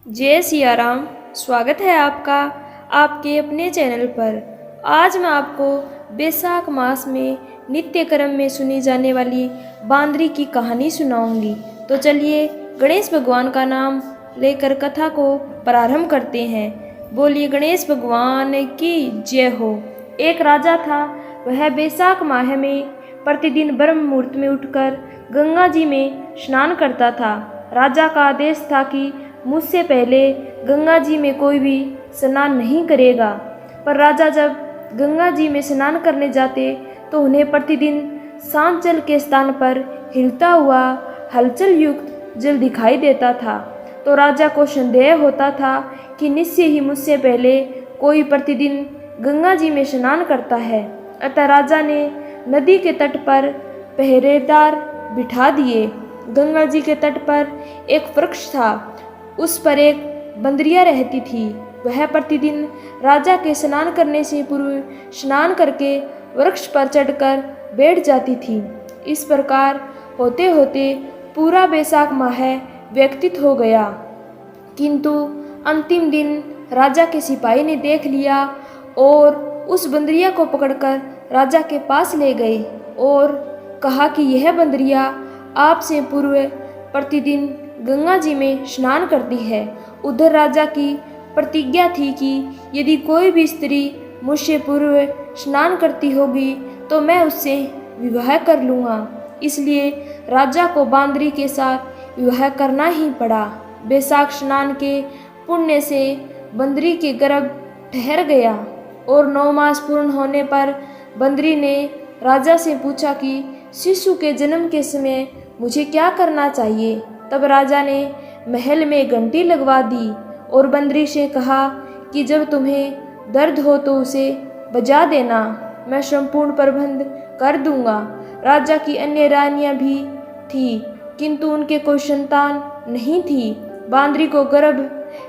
जय सिया राम। स्वागत है आपका आपके अपने चैनल पर। आज मैं आपको बैसाख मास में नित्य कर्म में सुनी जाने वाली बांदरी की कहानी सुनाऊंगी। तो चलिए गणेश भगवान का नाम लेकर कथा को प्रारंभ करते हैं। बोलिए गणेश भगवान की जय हो। एक राजा था। वह बैसाख माह में प्रतिदिन ब्रह्म मुहूर्त में उठकर गंगा जी में स्नान करता था। राजा का आदेश था कि मुझसे पहले गंगा जी में कोई भी स्नान नहीं करेगा। पर राजा जब गंगा जी में स्नान करने जाते तो उन्हें प्रतिदिन शांत जल के स्थान पर हिलता हुआ हलचल युक्त जल दिखाई देता था। तो राजा को संदेह होता था कि निश्चय ही मुझसे पहले कोई प्रतिदिन गंगा जी में स्नान करता है। अतः राजा ने नदी के तट पर पहरेदार बिठा दिए। गंगा जी के तट पर एक वृक्ष था। उस पर एक बंदरिया रहती थी। वह प्रतिदिन राजा के स्नान करने से पूर्व स्नान करके वृक्ष पर चढ़कर बैठ जाती थी। इस प्रकार होते होते पूरा बैसाख माह व्यतीत हो गया। किंतु अंतिम दिन राजा के सिपाही ने देख लिया और उस बंदरिया को पकड़कर राजा के पास ले गए और कहा कि यह बंदरिया आपसे पूर्व प्रतिदिन गंगा जी में स्नान करती है। उधर राजा की प्रतिज्ञा थी कि यदि कोई भी स्त्री मुझसे पूर्व स्नान करती होगी तो मैं उससे विवाह कर लूँगा। इसलिए राजा को बांदरी के साथ विवाह करना ही पड़ा। बैसाख स्नान के पुण्य से बंदरी के गर्भ ठहर गया और 9 मास पूर्ण होने पर बंदरी ने राजा से पूछा कि शिशु के जन्म के समय मुझे क्या करना चाहिए। तब राजा ने महल में घंटी लगवा दी और बंदरी से कहा कि जब तुम्हें दर्द हो तो उसे बजा देना, मैं संपूर्ण प्रबंध कर दूंगा। राजा की अन्य रानियां भी थी किंतु उनके कोई संतान नहीं थी। बांदरी को गर्भ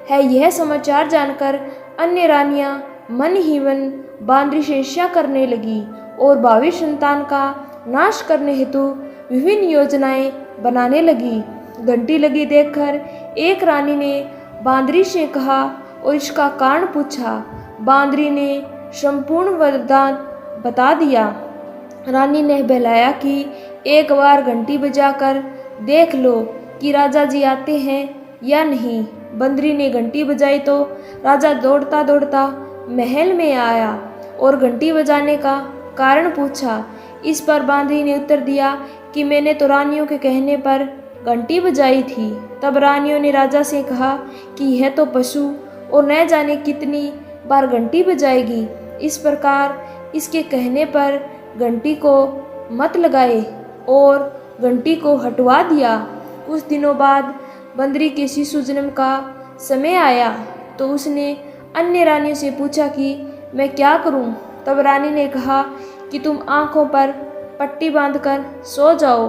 है यह समाचार जानकर अन्य रानियां मन ही मन बांदरी से ईर्ष्या करने लगी और भावी संतान का नाश करने हेतु विभिन्न योजनाएं बनाने लगी। घंटी लगी देखकर एक रानी ने बांदरी से कहा और इसका कारण पूछा। बांदरी ने संपूर्ण वरदान बता दिया। रानी ने बहलाया कि एक बार घंटी बजाकर देख लो कि राजा जी आते हैं या नहीं। बंदरी ने घंटी बजाई तो राजा दौड़ता दौड़ता महल में आया और घंटी बजाने का कारण पूछा। इस पर बांदरी ने उत्तर दिया कि मैंने तो रानियों के कहने पर घंटी बजाई थी। तब रानियों ने राजा से कहा कि यह तो पशु और न जाने कितनी बार घंटी बजाएगी। इस प्रकार इसके कहने पर घंटी को मत लगाए और घंटी को हटवा दिया। कुछ दिनों बाद बंदरी के शिशु जन्म का समय आया तो उसने अन्य रानियों से पूछा कि मैं क्या करूं। तब रानी ने कहा कि तुम आँखों पर पट्टी बांधकर सो जाओ।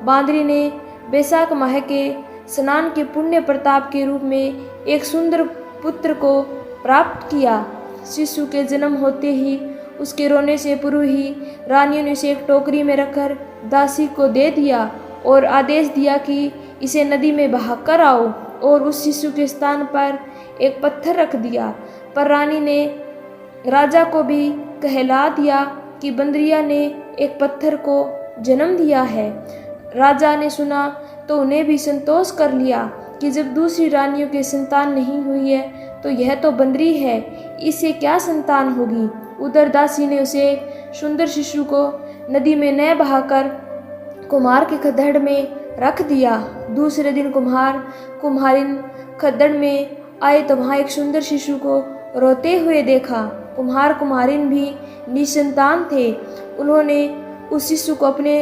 बांदरी ने बैसाख माह के स्नान के पुण्य प्रताप के रूप में एक सुंदर पुत्र को प्राप्त किया। शिशु के जन्म होते ही उसके रोने से पूर्व ही रानियों ने उसे एक टोकरी में रखकर दासी को दे दिया और आदेश दिया कि इसे नदी में बहाकर आओ और उस शिशु के स्थान पर एक पत्थर रख दिया। पर रानी ने राजा को भी कहला दिया कि बंदरिया ने एक पत्थर को जन्म दिया है। राजा ने सुना तो उन्हें भी संतोष कर लिया कि जब दूसरी रानियों के संतान नहीं हुई है तो यह तो बंदरी है, इससे क्या संतान होगी। उधर दासी ने उसे सुंदर शिशु को नदी में न बहाकर कुम्हार के खद्दड़ में रख दिया। दूसरे दिन कुम्हारिन खद्दड़ में आए तो वहाँ एक सुंदर शिशु को रोते हुए देखा। कुम्हारिन भी निसंतान थे। उन्होंने उस शिशु को अपने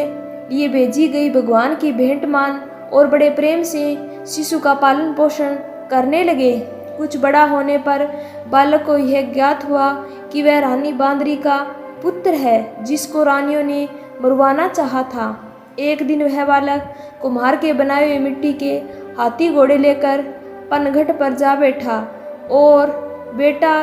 लिए भेजी गई भगवान की भेंट मान और बड़े प्रेम से शिशु का पालन पोषण करने लगे। कुछ बड़ा होने पर बालक को यह ज्ञात हुआ कि वह रानी बांदरी का पुत्र है जिसको रानियों ने मरवाना चाहा था। एक दिन वह बालक कुम्हार के बनाए हुए मिट्टी के हाथी घोड़े लेकर पनघट पर जा बैठा और बेटा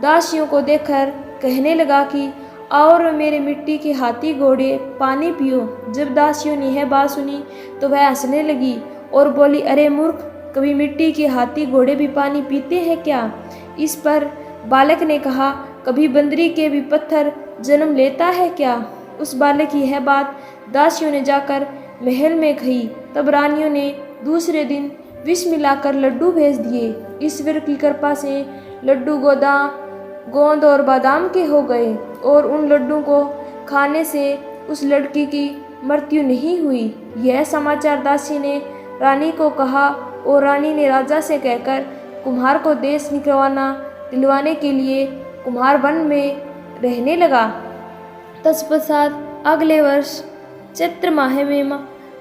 दासियों को देखकर कहने लगा कि और मेरे मिट्टी के हाथी घोड़े पानी पियो। जब दासियों ने यह बात सुनी तो वह हंसने लगी और बोली, अरे मूर्ख, कभी मिट्टी के हाथी घोड़े भी पानी पीते हैं क्या? इस पर बालक ने कहा, कभी बंदरी के भी पत्थर जन्म लेता है क्या? उस बालक की यह बात दासियों ने जाकर महल में कही। तब रानियों ने दूसरे दिन विष मिलाकर लड्डू भेज दिए। ईश्वर की कृपा से लड्डू गोंद और बादाम के हो गए और उन लड्डू को खाने से उस लड़की की मृत्यु नहीं हुई। यह समाचार दासी ने रानी को कहा और रानी ने राजा से कहकर कुम्हार को देश दिलवाने के लिए कुम्हार वन में रहने लगा। तत्पश्चात अगले वर्ष चैत्र माह में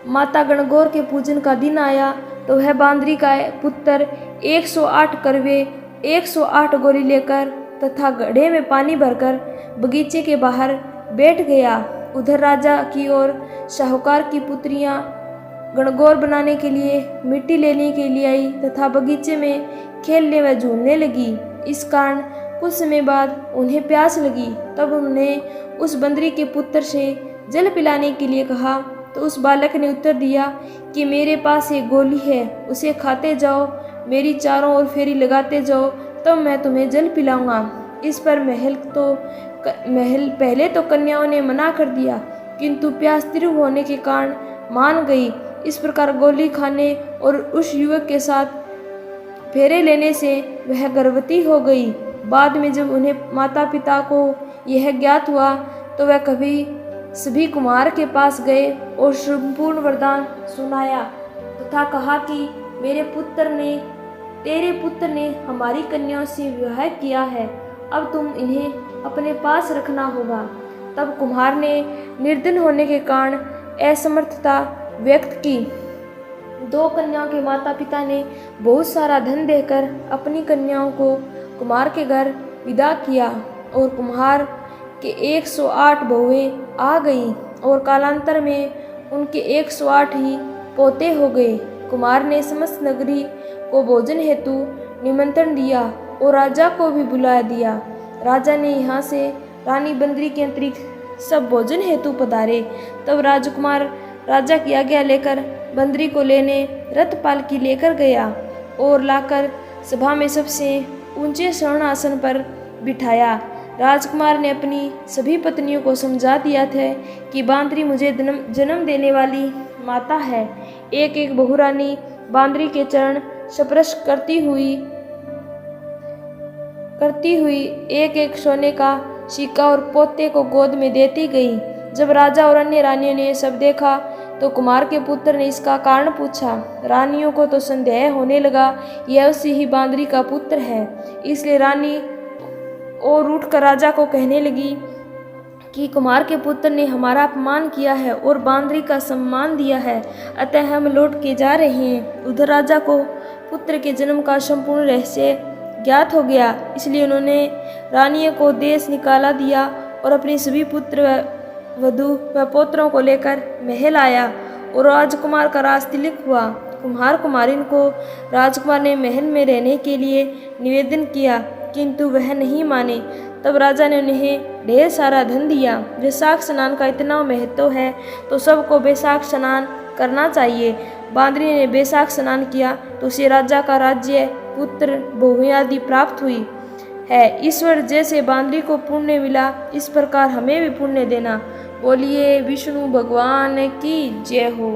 माता गणगौर के पूजन का दिन आया तो वह बांदरी का पुत्र 108 करवे 108 गोली लेकर तथा घड़े में पानी भरकर बगीचे के बाहर बैठ गया। उधर राजा की ओर साहूकार की पुत्रियां गणगौर बनाने के लिए मिट्टी लेने के लिए आई तथा बगीचे में खेलने व झूलने लगी। इस कारण कुछ समय बाद उन्हें प्यास लगी। तब उन्होंने उस बंदरी के पुत्र से जल पिलाने के लिए कहा तो उस बालक ने उत्तर दिया कि मेरे पास एक गोली है, उसे खाते जाओ, मेरी चारों ओर फेरी लगाते जाओ, तब मैं तुम्हें जल पिलाऊंगा। इस पर महल पहले तो कन्याओं ने मना कर दिया, किंतु प्यास तीव्र होने के कारण मान गई। इस प्रकार गोली खाने और उस युवक के साथ फेरे लेने से वह गर्भवती हो गई। बाद में जब उन्हें माता पिता को यह ज्ञात हुआ तो वह सभी कुमार के पास गए और संपूर्ण वरदान सुनाया तथा कहा कि तेरे पुत्र ने हमारी कन्याओं से विवाह किया है, अब तुम इन्हें अपने पास रखना होगा। तब कुम्हार ने निर्धन होने के कारण असमर्थता व्यक्त की। 2 कन्याओं के माता पिता ने बहुत सारा धन देकर अपनी कन्याओं को कुम्हार के घर विदा किया और कुम्हार के 108 बहुएं आ गईं और कालांतर में उनके 108 ही पोते हो गए। कुम्हार ने समस्त नगरी को भोजन हेतु निमंत्रण दिया और राजा को भी बुला दिया। राजा ने यहाँ से रानी बंदरी के अतिरिक्त सब भोजन हेतु पधारे। तब राजकुमार राजा की आज्ञा लेकर बंदरी को लेने रथ पालकी लेकर गया और लाकर सभा में सबसे ऊंचे स्वर्ण आसन पर बिठाया। राजकुमार ने अपनी सभी पत्नियों को समझा दिया था कि बांदरी मुझे जन्म देने वाली माता है। एक एक बहुरानी बांदरी के चरण स्पर्श करती हुई एक एक सोने का सिक्का और पोते को गोद में देती गई। जब राजा और अन्य रानियों ने सब देखा तो कुमार के पुत्र ने इसका कारण पूछा। रानियों को तो संदेह होने लगा, यह उसी ही बांदरी का पुत्र है। इसलिए रानी और उठकर राजा को कहने लगी कि कुमार के पुत्र ने हमारा अपमान किया है और बांदरी का सम्मान दिया है, अतः हम लौट के जा रहे हैं। उधर राजा को पुत्र के जन्म का संपूर्ण रहस्य ज्ञात हो गया, इसलिए उन्होंने रानियों को देश निकाला दिया और अपने सभी पुत्र वधू व पोत्रों को लेकर महल आया और राजकुमार का राज तिलक हुआ। कुम्हार कुमारिन को राजकुमार ने महल में रहने के लिए निवेदन किया, किंतु वह नहीं माने। तब राजा ने उन्हें ढेर सारा धन दिया। वैशाख स्नान का इतना महत्व है तो सबको वैशाख स्नान करना चाहिए। बांदरी ने वैशाख स्नान किया तो उसे राजा का राज्य, पुत्र, बहुएं आदि प्राप्त हुई है। ईश्वर जैसे बांदरी को पुण्य मिला, इस प्रकार हमें भी पुण्य देना। बोलिए विष्णु भगवान की जय हो।